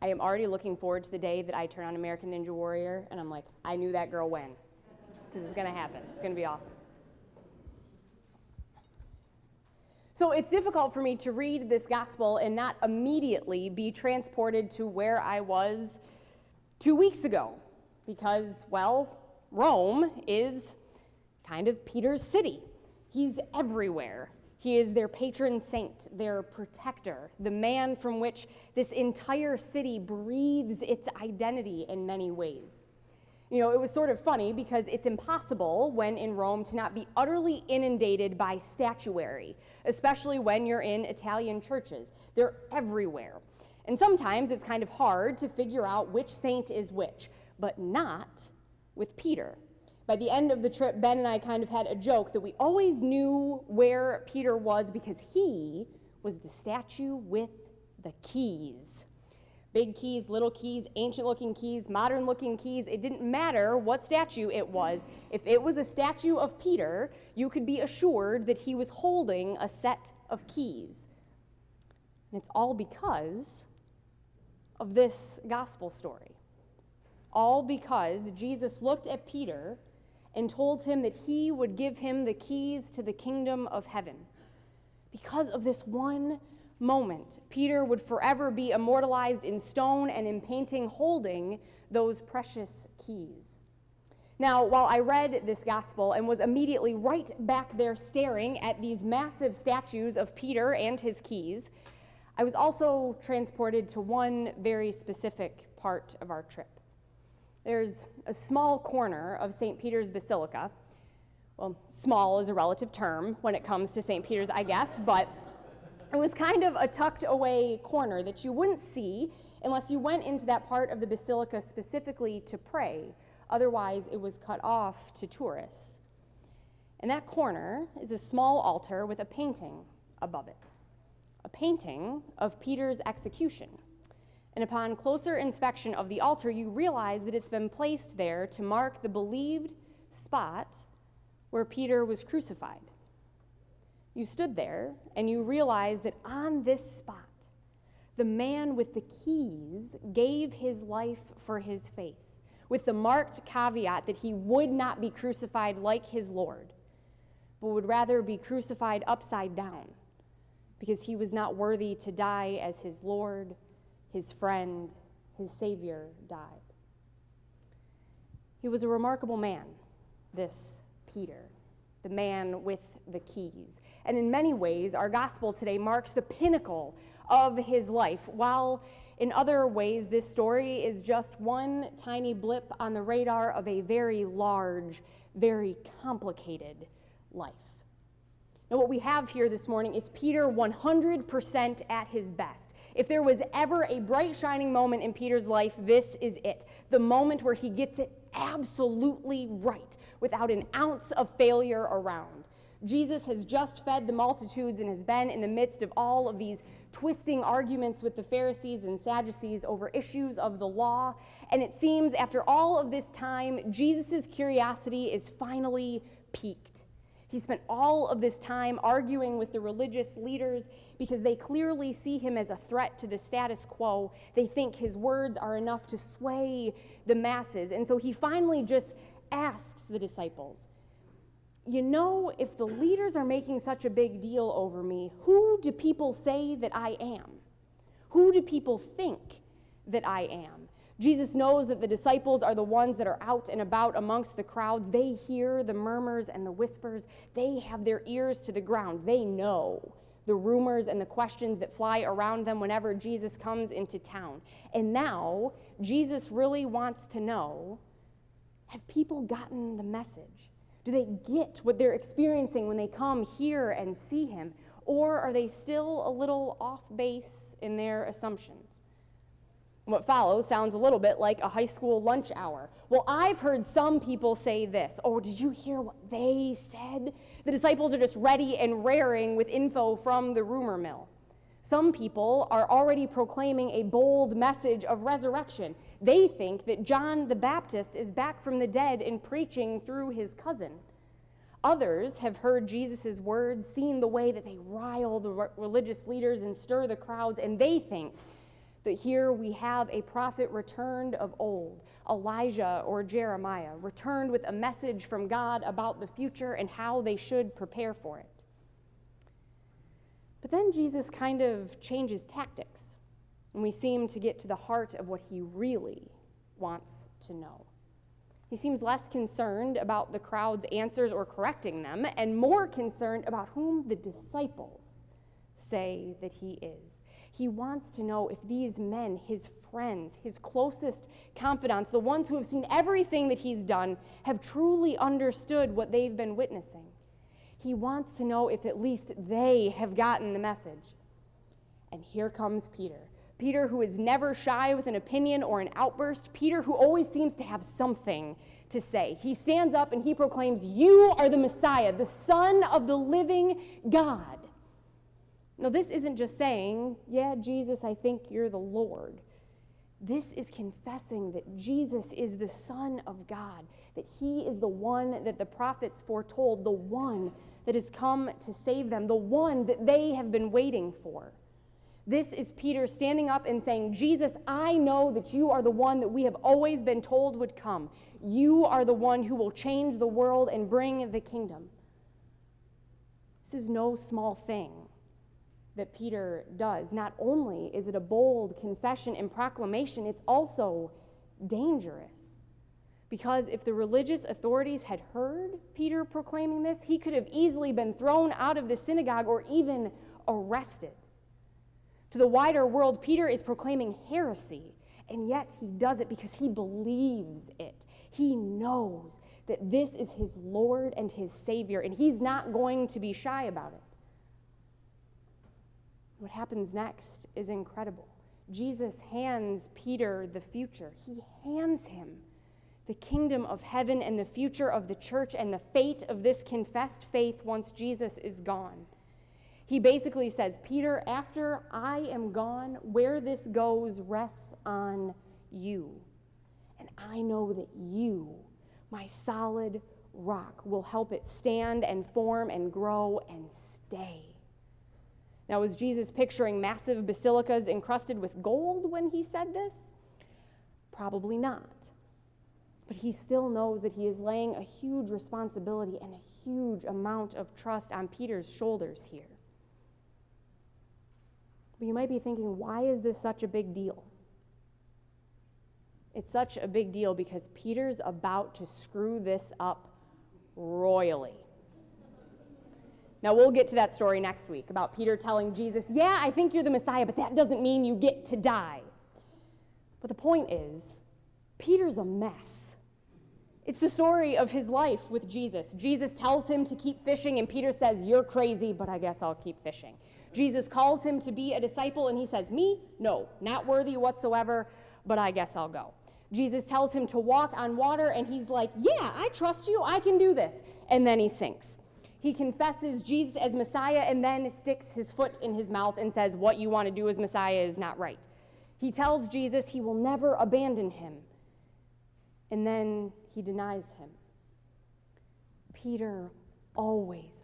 I am already looking forward to the day that I turn on American Ninja Warrior, and I'm like, I knew that girl when, because it's going to happen. It's going to be awesome. So it's difficult for me to read this gospel and not immediately be transported to where I was 2 weeks ago, because, well, Rome is kind of Peter's city. He's everywhere. He is their patron saint, their protector, the man from which this entire city breathes its identity in many ways. You know, it was sort of funny because it's impossible when in Rome to not be utterly inundated by statuary, especially when you're in Italian churches. They're everywhere. And sometimes it's kind of hard to figure out which saint is which, but not with Peter. By the end of the trip, Ben and I kind of had a joke that we always knew where Peter was because he was the statue with the keys. Big keys, little keys, ancient-looking keys, modern-looking keys. It didn't matter what statue it was. If it was a statue of Peter, you could be assured that he was holding a set of keys. And it's all because of this gospel story. All because Jesus looked at Peter and told him that he would give him the keys to the kingdom of heaven. Because of this one moment, Peter would forever be immortalized in stone and in painting holding those precious keys. Now, while I read this gospel and was immediately right back there staring at these massive statues of Peter and his keys, I was also transported to one very specific part of our trip. There's a small corner of St. Peter's Basilica. Well, small is a relative term when it comes to St. Peter's, I guess, but it was kind of a tucked away corner that you wouldn't see unless you went into that part of the basilica specifically to pray. Otherwise, it was cut off to tourists. In that corner is a small altar with a painting above it, a painting of Peter's execution. And upon closer inspection of the altar, you realize that it's been placed there to mark the believed spot where Peter was crucified. You stood there and you realized that on this spot, the man with the keys gave his life for his faith, with the marked caveat that he would not be crucified like his Lord, but would rather be crucified upside down, because he was not worthy to die as his Lord, his friend, his Savior died. He was a remarkable man, this Peter, the man with the keys. And in many ways, our gospel today marks the pinnacle of his life, while in other ways, this story is just one tiny blip on the radar of a very large, very complicated life. Now, what we have here this morning is Peter 100% at his best. If there was ever a bright, shining moment in Peter's life, this is it. The moment where he gets it absolutely right, without an ounce of failure around. Jesus has just fed the multitudes and has been in the midst of all of these twisting arguments with the Pharisees and Sadducees over issues of the law. And it seems after all of this time, Jesus' curiosity is finally piqued. He spent all of this time arguing with the religious leaders because they clearly see him as a threat to the status quo. They think his words are enough to sway the masses. And so he finally just asks the disciples, you know, if the leaders are making such a big deal over me, who do people say that I am? Who do people think that I am? Jesus knows that the disciples are the ones that are out and about amongst the crowds. They hear the murmurs and the whispers. They have their ears to the ground. They know the rumors and the questions that fly around them whenever Jesus comes into town. And now, Jesus really wants to know, have people gotten the message? Do they get what they're experiencing when they come here and see him? Or are they still a little off base in their assumptions? What follows sounds a little bit like a high school lunch hour. Well, I've heard some people say this. Oh, did you hear what they said? The disciples are just ready and raring with info from the rumor mill. Some people are already proclaiming a bold message of resurrection. They think that John the Baptist is back from the dead and preaching through his cousin. Others have heard Jesus' words, seen the way that they rile the religious leaders and stir the crowds, and they think That here we have a prophet returned of old, Elijah or Jeremiah, returned with a message from God about the future and how they should prepare for it. But then Jesus kind of changes tactics, and we seem to get to the heart of what he really wants to know. He seems less concerned about the crowd's answers or correcting them, and more concerned about whom the disciples say that he is. He wants to know if these men, his friends, his closest confidants, the ones who have seen everything that he's done, have truly understood what they've been witnessing. He wants to know if at least they have gotten the message. And here comes Peter. Peter, who is never shy with an opinion or an outburst. Peter, who always seems to have something to say. He stands up and he proclaims, "You are the Messiah, the Son of the living God." Now, this isn't just saying, "Yeah, Jesus, I think you're the Lord." This is confessing that Jesus is the Son of God, that he is the one that the prophets foretold, the one that has come to save them, the one that they have been waiting for. This is Peter standing up and saying, "Jesus, I know that you are the one that we have always been told would come. You are the one who will change the world and bring the kingdom." This is no small thing that Peter does. Not only is it a bold confession and proclamation, it's also dangerous. Because if the religious authorities had heard Peter proclaiming this, he could have easily been thrown out of the synagogue or even arrested. To the wider world, Peter is proclaiming heresy, and yet he does it because he believes it. He knows that this is his Lord and his Savior, and he's not going to be shy about it. What happens next is incredible. Jesus hands Peter the future. He hands him the kingdom of heaven and the future of the church and the fate of this confessed faith once Jesus is gone. He basically says, "Peter, after I am gone, where this goes rests on you. And I know that you, my solid rock, will help it stand and form and grow and stay." Now, was Jesus picturing massive basilicas encrusted with gold when he said this? Probably not. But he still knows that he is laying a huge responsibility and a huge amount of trust on Peter's shoulders here. But you might be thinking, why is this such a big deal? It's such a big deal because Peter's about to screw this up royally. Now, we'll get to that story next week about Peter telling Jesus, "Yeah, I think you're the Messiah, but that doesn't mean you get to die." But the point is, Peter's a mess. It's the story of his life with Jesus. Jesus tells him to keep fishing, and Peter says, "You're crazy, but I guess I'll keep fishing." Jesus calls him to be a disciple, and he says, "Me? No, not worthy whatsoever, but I guess I'll go." Jesus tells him to walk on water, and he's like, "Yeah, I trust you, I can do this." And then he sinks. He confesses Jesus as Messiah and then sticks his foot in his mouth and says, "What you want to do as Messiah is not right." He tells Jesus he will never abandon him, and then he denies him. Peter always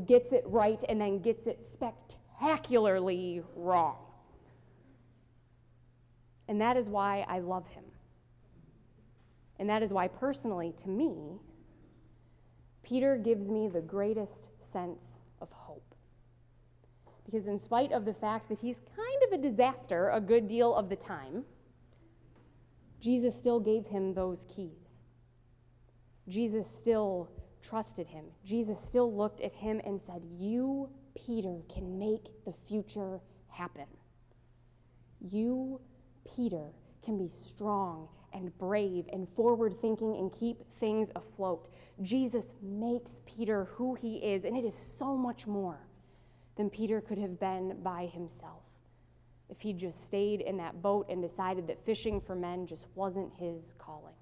gets it right and then gets it spectacularly wrong. And that is why I love him. And that is why, personally, to me, Peter gives me the greatest sense of hope. Because in spite of the fact that he's kind of a disaster a good deal of the time, Jesus still gave him those keys. Jesus still trusted him. Jesus still looked at him and said, "You, Peter, can make the future happen. You, Peter, can be strong and brave and forward-thinking and keep things afloat." Jesus makes Peter who he is, and it is so much more than Peter could have been by himself if he just stayed in that boat and decided that fishing for men just wasn't his calling.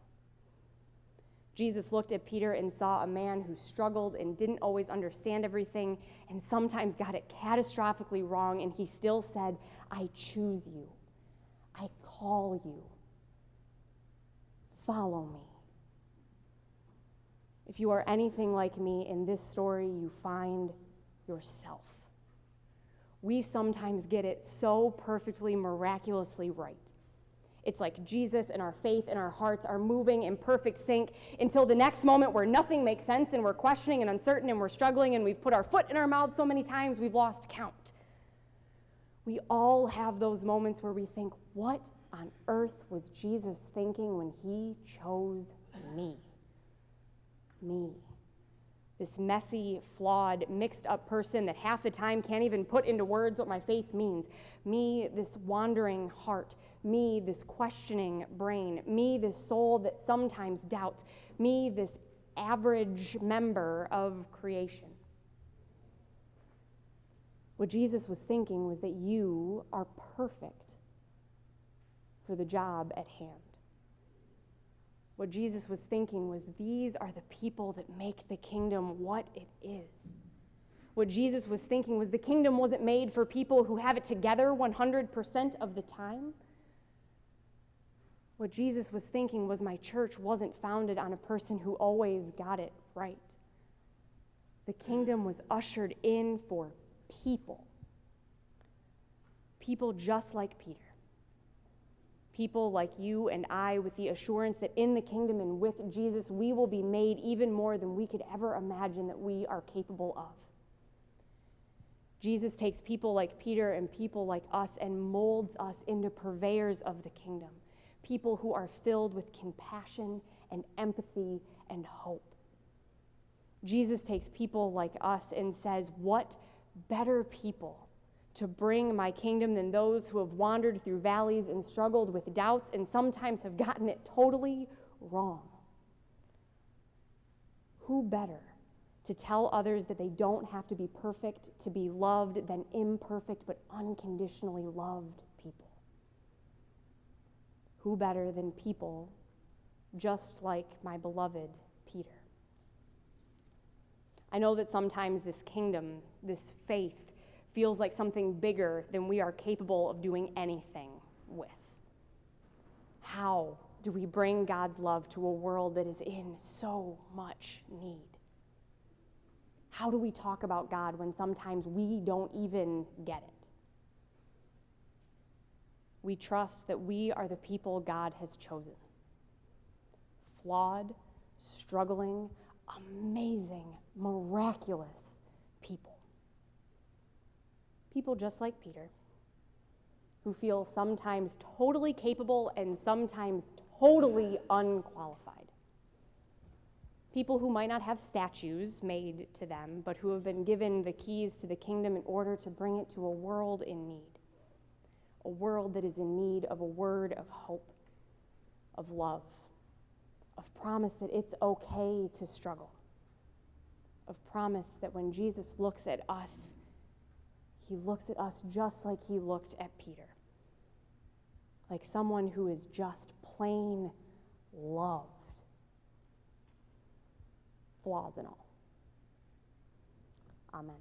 Jesus looked at Peter and saw a man who struggled and didn't always understand everything and sometimes got it catastrophically wrong, and he still said, "I choose you. I call you. Follow me." If you are anything like me, in this story you find yourself. We sometimes get it so perfectly, miraculously right. It's like Jesus and our faith and our hearts are moving in perfect sync until the next moment where nothing makes sense and we're questioning and uncertain and we're struggling and we've put our foot in our mouth so many times we've lost count. We all have those moments where we think, what on earth was Jesus thinking when he chose me? Me. This messy, flawed, mixed up person that half the time can't even put into words what my faith means. Me, this wandering heart. Me, this questioning brain. Me, this soul that sometimes doubts. Me, this average member of creation. What Jesus was thinking was that you are perfect for the job at hand. What Jesus was thinking was these are the people that make the kingdom what it is. What Jesus was thinking was the kingdom wasn't made for people who have it together 100% of the time. What Jesus was thinking was my church wasn't founded on a person who always got it right. The kingdom was ushered in for people. People just like Peter. People like you and I, with the assurance that in the kingdom and with Jesus, we will be made even more than we could ever imagine that we are capable of. Jesus takes people like Peter and people like us and molds us into purveyors of the kingdom, people who are filled with compassion and empathy and hope. Jesus takes people like us and says, what better people to bring my kingdom than those who have wandered through valleys and struggled with doubts and sometimes have gotten it totally wrong? Who better to tell others that they don't have to be perfect to be loved than imperfect but unconditionally loved people? Who better than people just like my beloved Peter? I know that sometimes this kingdom, this faith, feels like something bigger than we are capable of doing anything with. How do we bring God's love to a world that is in so much need? How do we talk about God when sometimes we don't even get it? We trust that we are the people God has chosen. Flawed, struggling, amazing, miraculous people. People just like Peter, who feel sometimes totally capable and sometimes totally unqualified. People who might not have statues made to them, but who have been given the keys to the kingdom in order to bring it to a world in need. A world that is in need of a word of hope, of love, of promise that it's okay to struggle, of promise that when Jesus looks at us, he looks at us just like he looked at Peter, like someone who is just plain loved, flaws and all. Amen.